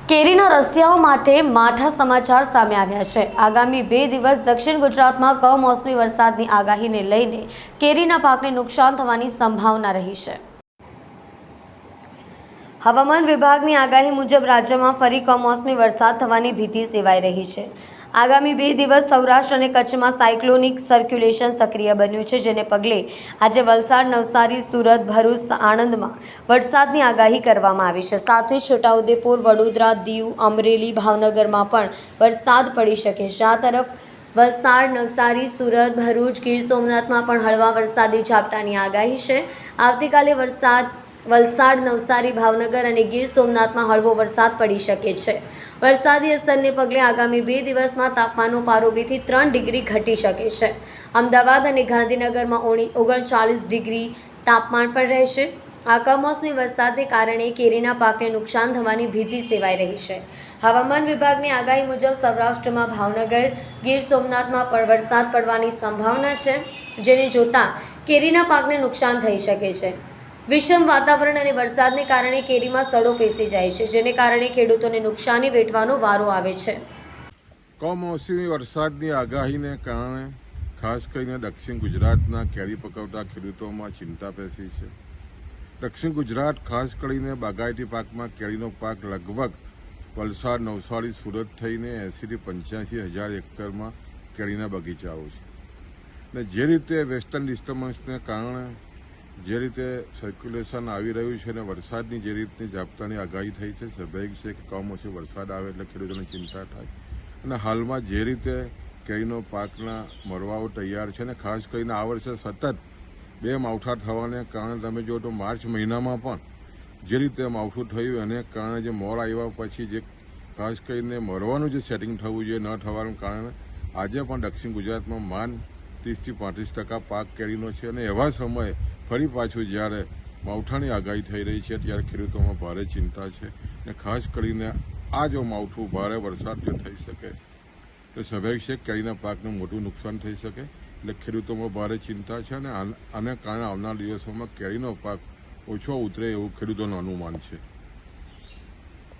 કેરીના રસિયાઓ માટે માઠા સમાચાર સામે આવ્યા છે। આગામી 2 દિવસ દક્ષિણ ગુજરાતમાં કમોસમી વરસાદની આગાહીને લઈને કેરીના પાકને નુકસાન થવાની સંભાવના રહી છે। હવામાન વિભાગની આગાહી મુજબ રાજ્યમાં ફરી કમોસમી વરસાદ થવાની ભીતિ સેવાઈ રહી છે। આગામી 2 દિવસ સૌરાષ્ટ્ર અને કચ્છમાં સાયક્લોનિક સર્ક્યુલેશન સક્રિય બન્યું છે, જેને પગલે આજે વલસાડ, નવસારી, સુરત, ભરૂચ, આણંદમાં વરસાદની આગાહી કરવામાં આવી છે। સાથે છોટાઉદેપુર, વડોદરા, દીવ, અમરેલી, ભાવનગરમાં પણ વરસાદ પડી શકે છે। આ તરફ વલસાડ, નવસારી, સુરત, ભરૂચ, ગીર સોમનાથમાં પણ હળવા વરસાદી ઝાપટાની આગાહી છે। આવતીકાલે વલસાડ, નવસારી, ભાવનગર અને ગીર સોમનાથમાં હળવો વરસાદ પડી શકે છે। વરસાદી અસરને પગલે આગામી 2 દિવસમાં તાપમાનનો પારો 2 થી 3 ડિગ્રી ઘટી શકે છે। અમદાવાદ અને ગાંધીનગરમાં 39 ડિગ્રી તાપમાન પણ રહેશે। આ કમોસમી વરસાદને કારણે કેરીના પાકને નુકસાન થવાની ભીતિ સેવાઈ રહી છે। હવામાન વિભાગની આગાહી મુજબ સૌરાષ્ટ્રમાં ભાવનગર, ગીર સોમનાથમાં પણ વરસાદ પડવાની સંભાવના છે, જેને જોતા કેરીના પાકને નુકસાન થઈ શકે છે। વિષમ વાતાવરણ અને વરસાદને કારણે કેરીમાં સડો પેસી જાય છે, જેને કારણે ખેડૂતોને નુકસાની વેઠવાનો વારો આવે છે। કમોસમી વરસાદની આગાહીને કારણે ખાસ કરીને દક્ષિણ ગુજરાતના કેરી પકવતા ખેડૂતોમાં ચિંતા પેસી છે। દક્ષિણ ગુજરાત ખાસ કરીને બાગાયતી પાકમાં કેરીનો પાક લગભગ વલસાડ, નવસારી, સુરત થઈને 80 થી 85 હજાર હેક્ટરમાં કેરીના બગીચાઓ છે। ને જે રીતે વેસ્ટર્ન ડિસ્ટર્બન્સને કારણે જે રીતે સર્ક્યુલેશન આવી રહ્યું છે અને વરસાદની જે રીતની ઝાપટાની આગાહી થઈ છે, સ્વાભાવિક છે કે કમોસમી વરસાદ આવે એટલે ખેડૂતોને ચિંતા થાય। અને હાલમાં જે રીતે કેરીનો પાકના મરવાઓ તૈયાર છે અને ખાસ કરીને આ વર્ષે સતત 2 માવઠા થવાને કારણે તમે જો તો માર્ચ મહિનામાં પણ જે રીતે માવઠું થયું એને કારણે જે મોર આવ્યા પછી જે ખાસ કરીને મરવાનું જે સેટિંગ થવું જોઈએ ન થવાનું કારણે આજે પણ દક્ષિણ ગુજરાતમાં માંડ 30 થી 35% પાક કેરીનો છે। અને એવા સમયે ફરી પાછું જ્યારે માવઠાની આગાહી થઈ રહી છે ત્યારે ખેડૂતોમાં ભારે ચિંતા છે। અને ખાસ કરીને આ જો માવઠું ભારે વરસાદ જો થઈ શકે તો સ્વાભાવિક છે કેરીના પાકને મોટું નુકસાન થઈ શકે। એટલે ખેડૂતોમાં ભારે ચિંતા છે અને આને કારણે આવનાર દિવસોમાં કેરીનો પાક ઓછો ઉતરે એવું ખેડૂતોનું અનુમાન છે।